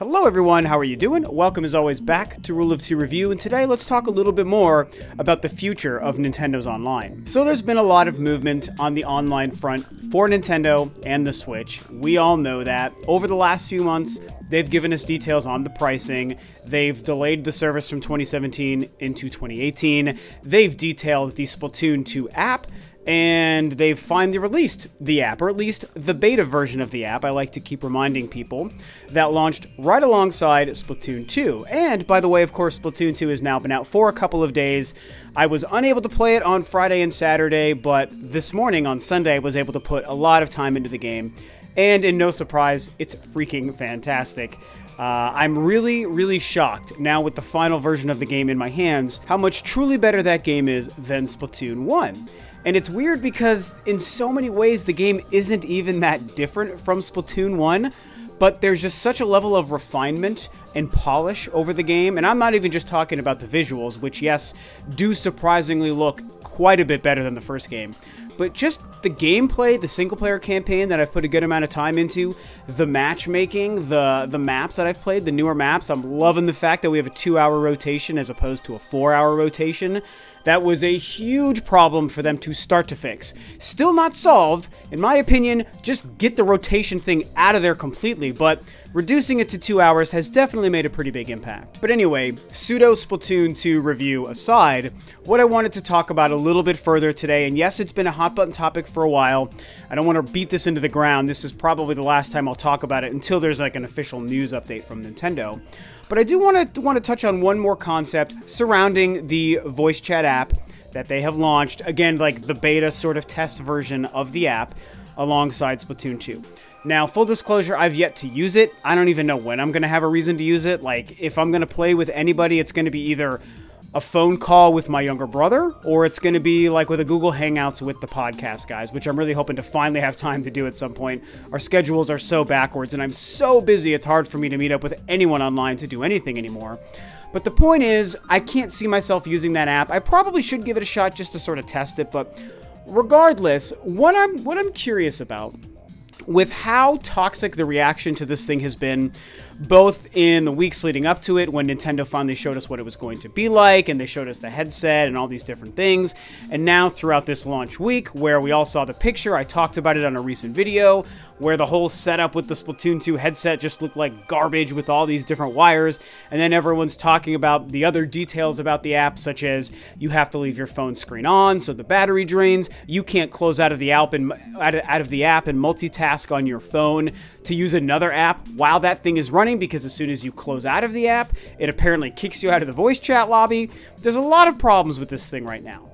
Hello everyone, how are you doing? Welcome as always back to Rule of Two Review, and today let's talk a little bit more about the future of Nintendo's online. So there's been a lot of movement on the online front for Nintendo and the Switch. We all know that. Over the last few months, they've given us details on the pricing. They've delayed the service from 2017 into 2018. They've detailed the Splatoon 2 app, and they've finally released the app, or at least the beta version of the app. I like to keep reminding people that launched right alongside Splatoon 2. And by the way, of course, Splatoon 2 has now been out for a couple of days. I was unable to play it on Friday and Saturday, but this morning on Sunday I was able to put a lot of time into the game. And in no surprise, it's freaking fantastic. I'm really shocked now with the final version of the game in my hands, how much truly better that game is than Splatoon 1. And it's weird because in so many ways the game isn't even that different from Splatoon 1, but there's just such a level of refinement and polish over the game. And I'm not even just talking about the visuals, which yes, do surprisingly look quite a bit better than the first game. But just the gameplay, the single-player campaign that I've put a good amount of time into, the matchmaking, the maps that I've played, the newer maps, I'm loving the fact that we have a 2-hour rotation as opposed to a 4-hour rotation. That was a huge problem for them to start to fix. Still not solved. In my opinion, just get the rotation thing out of there completely, but reducing it to 2 hours has definitely made a pretty big impact. But anyway, pseudo Splatoon 2 review aside, what I wanted to talk about a little bit further today, and yes, it's been a hot button topic for a while. I don't want to beat this into the ground. This is probably the last time I'll talk about it until there's like an official news update from Nintendo. But I do want to touch on one more concept surrounding the voice chat app that they have launched. Again, like the beta sort of test version of the app alongside Splatoon 2. Now, full disclosure, I've yet to use it. I don't even know when I'm going to have a reason to use it. Like, if I'm going to play with anybody, it's going to be either a phone call with my younger brother, or it's going to be like with a Google Hangouts with the podcast guys, which I'm really hoping to finally have time to do at some point. Our schedules are so backwards, and I'm so busy, it's hard for me to meet up with anyone online to do anything anymore. But the point is, I can't see myself using that app. I probably should give it a shot just to sort of test it, but regardless, what I'm curious about, with how toxic the reaction to this thing has been, both in the weeks leading up to it, when Nintendo finally showed us what it was going to be like, and they showed us the headset and all these different things, and now throughout this launch week, where we all saw the picture, I talked about it on a recent video, where the whole setup with the Splatoon 2 headset just looked like garbage with all these different wires, and then everyone's talking about the other details about the app, such as you have to leave your phone screen on so the battery drains, you can't close out of the app and multitask on your phone to use another app while that thing is running, because as soon as you close out of the app, it apparently kicks you out of the voice chat lobby. There's a lot of problems with this thing right now.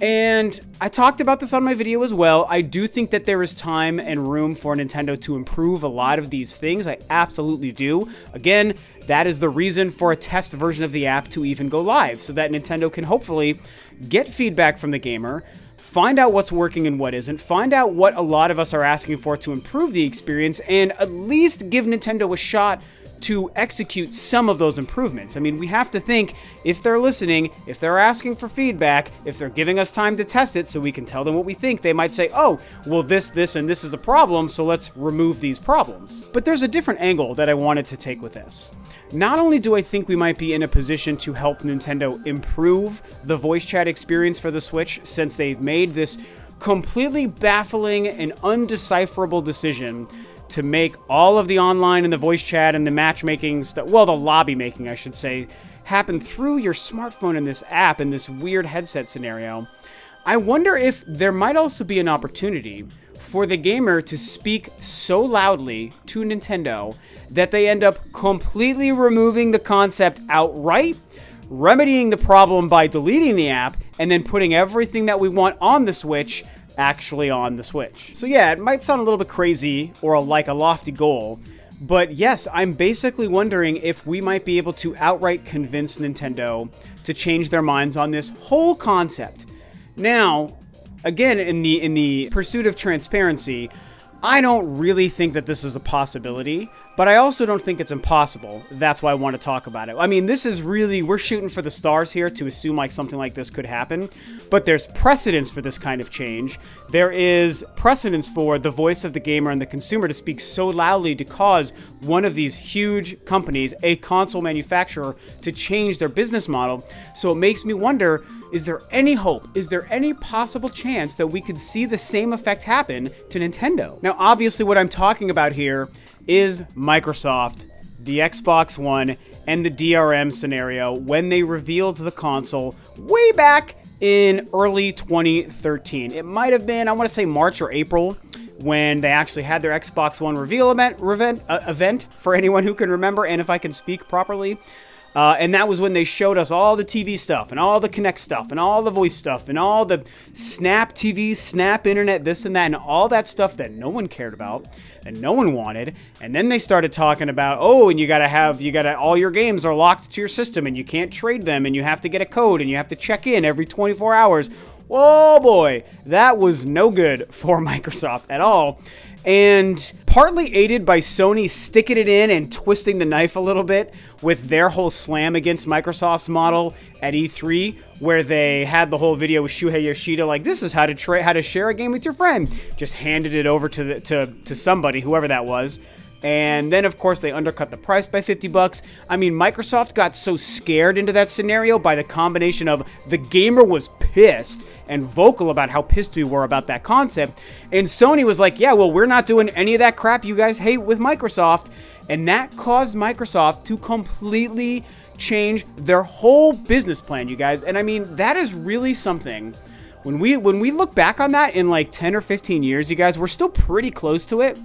And I talked about this on my video as well. I do think that there is time and room for Nintendo to improve a lot of these things. I absolutely do. Again, that is the reason for a test version of the app to even go live, so that Nintendo can hopefully get feedback from the gamer, find out what's working and what isn't, find out what a lot of us are asking for to improve the experience, and at least give Nintendo a shot to execute some of those improvements. I mean, we have to think, if they're listening, if they're asking for feedback, if they're giving us time to test it so we can tell them what we think, they might say, oh, well, this, and this is a problem, so let's remove these problems. But there's a different angle that I wanted to take with this. Not only do I think we might be in a position to help Nintendo improve the voice chat experience for the Switch, since they've made this completely baffling and undecipherable decision to make all of the online and the voice chat and the matchmaking stuff, well, the lobby making, I should say, happen through your smartphone in this app, in this weird headset scenario. I wonder if there might also be an opportunity for the gamer to speak so loudly to Nintendo that they end up completely removing the concept outright, remedying the problem by deleting the app, and then putting everything that we want on the Switch actually on the Switch. So yeah, it might sound a little bit crazy or like a lofty goal, but yes, I'm basically wondering if we might be able to outright convince Nintendo to change their minds on this whole concept. Now, again, in the pursuit of transparency, I don't really think that this is a possibility. But I also don't think it's impossible. That's why I want to talk about it. I mean, this is really, we're shooting for the stars here to assume like something like this could happen. But there's precedence for this kind of change. There is precedence for the voice of the gamer and the consumer to speak so loudly to cause one of these huge companies, a console manufacturer, to change their business model. So it makes me wonder, is there any hope? Is there any possible chance that we could see the same effect happen to Nintendo? Now, obviously what I'm talking about here is Microsoft, the Xbox One, and the DRM scenario when they revealed the console way back in early 2013. It might have been, I want to say March or April, when they actually had their Xbox One reveal event for anyone who can remember, and if I can speak properly. And that was when they showed us all the TV stuff, and all the Kinect stuff, and all the voice stuff, and all the Snap TV, Snap Internet, this and that, and all that stuff that no one cared about, and no one wanted. And then they started talking about, oh, and you gotta, all your games are locked to your system, and you can't trade them, and you have to get a code, and you have to check in every 24 hours. Oh boy, that was no good for Microsoft at all. And partly aided by Sony sticking it in and twisting the knife a little bit with their whole slam against Microsoft's model at E3, where they had the whole video with Shuhei Yoshida, like, this is how to share a game with your friend. Just handed it over to somebody, whoever that was. And then, of course, they undercut the price by 50 bucks. I mean, Microsoft got so scared into that scenario by the combination of the gamer was pissed and vocal about how pissed we were about that concept. And Sony was like, yeah, well, we're not doing any of that crap you guys hate with Microsoft. And that caused Microsoft to completely change their whole business plan, you guys. And I mean, that is really something. When we look back on that in like 10 or 15 years, you guys, we're still pretty close to it.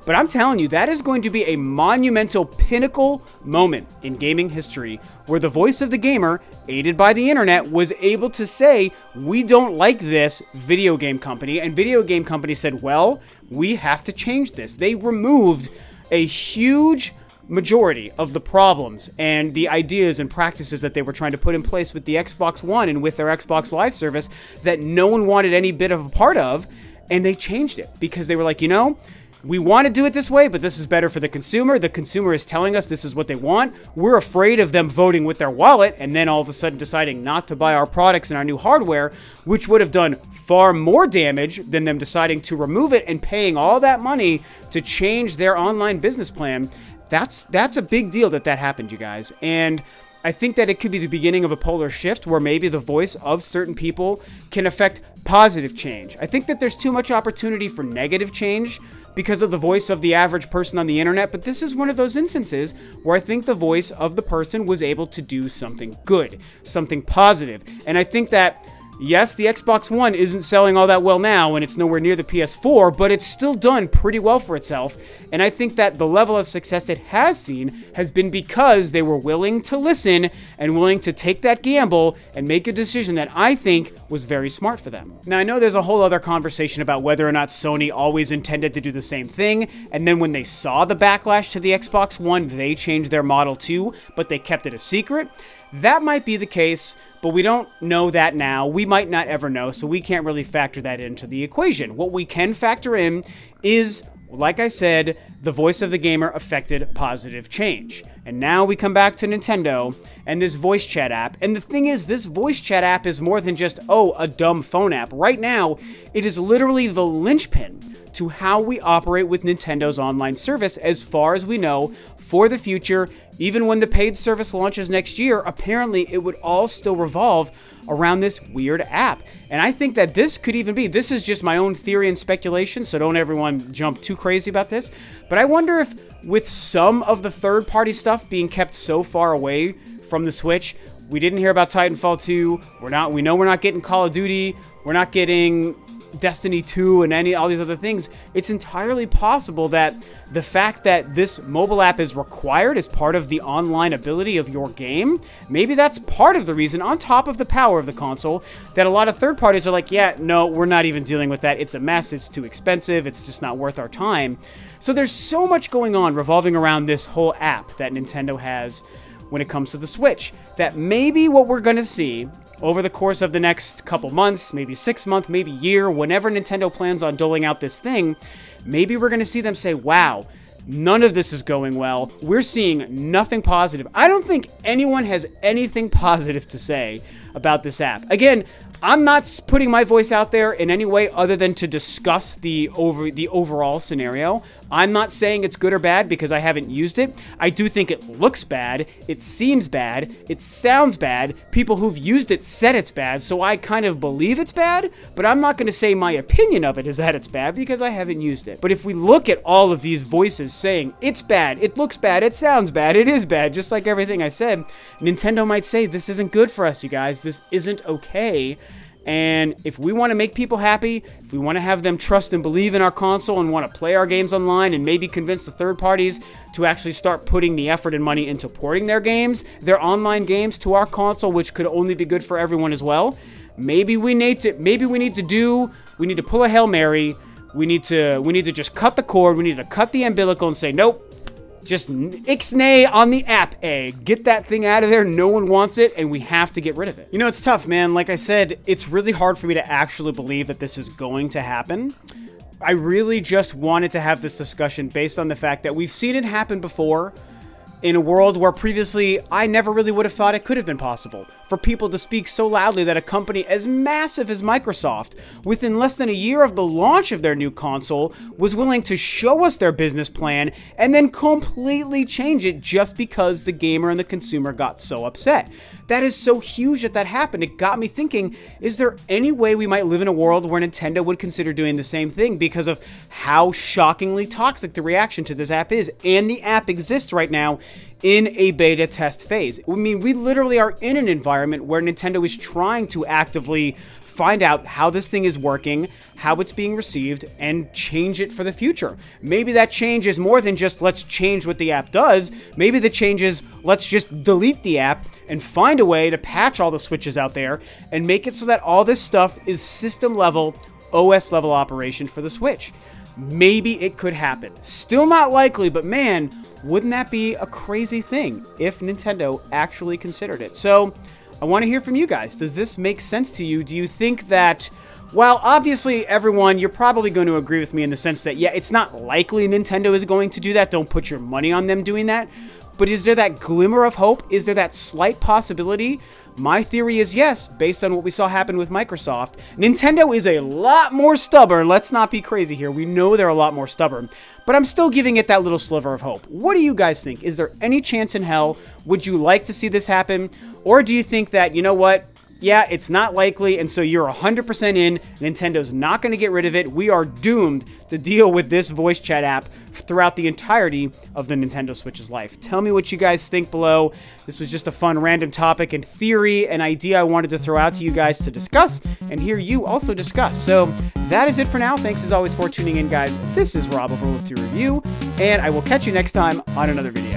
But I'm telling you, that is going to be a monumental pinnacle moment in gaming history where the voice of the gamer, aided by the internet, was able to say, we don't like this video game company. And video game company said, well, we have to change this. They removed a huge majority of the problems and the ideas and practices that they were trying to put in place with the Xbox One and with their Xbox Live service that no one wanted any bit of a part of. And they changed it because they were like, you know, we want to do it this way, but this is better for the consumer. The consumer is telling us this is what they want. We're afraid of them voting with their wallet and then all of a sudden deciding not to buy our products and our new hardware, which would have done far more damage than them deciding to remove it and paying all that money to change their online business plan. That's a big deal that happened, you guys. And I think that it could be the beginning of a polar shift where maybe the voice of certain people can affect positive change. I think that there's too much opportunity for negative change because of the voice of the average person on the internet, but this is one of those instances where I think the voice of the person was able to do something good, something positive. And I think that, yes, the Xbox One isn't selling all that well now, and it's nowhere near the PS4, but it's still done pretty well for itself. And I think that the level of success it has seen has been because they were willing to listen and willing to take that gamble and make a decision that I think was very smart for them. Now, I know there's a whole other conversation about whether or not Sony always intended to do the same thing, and then when they saw the backlash to the Xbox One, they changed their model too, but they kept it a secret. That might be the case, but we don't know that now. We might not ever know, so we can't really factor that into the equation. What we can factor in is, like I said, the voice of the gamer affected positive change. And now we come back to Nintendo and this voice chat app. And the thing is, this voice chat app is more than just, oh, a dumb phone app. Right now, it is literally the linchpin to how we operate with Nintendo's online service as far as we know for the future. Even when the paid service launches next year, apparently it would all still revolve around this weird app. And I think that this could even be, this is just my own theory and speculation, so don't everyone jump too crazy about this, but I wonder if with some of the third-party stuff being kept so far away from the Switch, we didn't hear about Titanfall 2, we know we're not getting Call of Duty, we're not getting Destiny 2 and all these other things. It's entirely possible that the fact that this mobile app is required as part of the online ability of your game, maybe that's part of the reason, on top of the power of the console, that a lot of third parties are like, yeah, no, we're not even dealing with that. It's a mess. It's too expensive. It's just not worth our time. So there's so much going on revolving around this whole app that Nintendo has when it comes to the Switch, that maybe what we're going to see over the course of the next couple months, maybe 6 months, maybe year, whenever Nintendo plans on doling out this thing, maybe we're going to see them say, wow, None of this is going well. We're seeing nothing positive. I don't think anyone has anything positive to say about this app. Again, I'm not putting my voice out there in any way other than to discuss the overall scenario. I'm not saying it's good or bad because I haven't used it. I do think it looks bad, it seems bad, it sounds bad. People who've used it said it's bad, so I kind of believe it's bad, but I'm not going to say my opinion of it is that it's bad because I haven't used it. But if we look at all of these voices saying it's bad, it looks bad, it sounds bad, it is bad, just like everything I said, Nintendo might say this isn't good for us, you guys. This isn't okay. And if we want to make people happy, if we want to have them trust and believe in our console and want to play our games online and maybe convince the third parties to actually start putting the effort and money into porting their games, their online games to our console, which could only be good for everyone as well, maybe we need to pull a Hail Mary. We need to just cut the cord. We need to cut the umbilical and say, nope. Just ixnay on the app, Get that thing out of there. No one wants it, and we have to get rid of it. You know, it's tough, man. Like I said, it's really hard for me to actually believe that this is going to happen. I really just wanted to have this discussion based on the fact that we've seen it happen before in a world where previously I never really would have thought it could have been possible. For people to speak so loudly that a company as massive as Microsoft, within less than a year of the launch of their new console, was willing to show us their business plan and then completely change it just because the gamer and the consumer got so upset. That is so huge that happened. It got me thinking, is there any way we might live in a world where Nintendo would consider doing the same thing because of how shockingly toxic the reaction to this app is? And the app exists right now in a beta test phase. I mean, we literally are in an environment where Nintendo is trying to actively find out how this thing is working, how it's being received, and change it for the future. Maybe that change is more than just let's change what the app does. Maybe the change is let's just delete the app and find a way to patch all the switches out there and make it so that all this stuff is system level, OS level operation for the Switch. Maybe it could happen. Still not likely, but man, wouldn't that be a crazy thing if Nintendo actually considered it? So I want to hear from you guys. Does this make sense to you? Do you think that, while obviously everyone, you're probably going to agree with me in the sense that, yeah, it's not likely Nintendo is going to do that. Don't put your money on them doing that. But is there that glimmer of hope? Is there that slight possibility? My theory is yes, based on what we saw happen with Microsoft. Nintendo is a lot more stubborn. Let's not be crazy here. We know they're a lot more stubborn. But I'm still giving it that little sliver of hope. What do you guys think? Is there any chance in hell? Would you like to see this happen? Or do you think that, you know what? Yeah, it's not likely, and so you're 100% in. Nintendo's not going to get rid of it. We are doomed to deal with this voice chat app throughout the entirety of the Nintendo Switch's life. Tell me what you guys think below. This was just a fun random topic and theory, an idea I wanted to throw out to you guys to discuss and hear you also discuss. So that is it for now. Thanks as always for tuning in, guys. This is Rob of Rule of Two Review, and I will catch you next time on another video.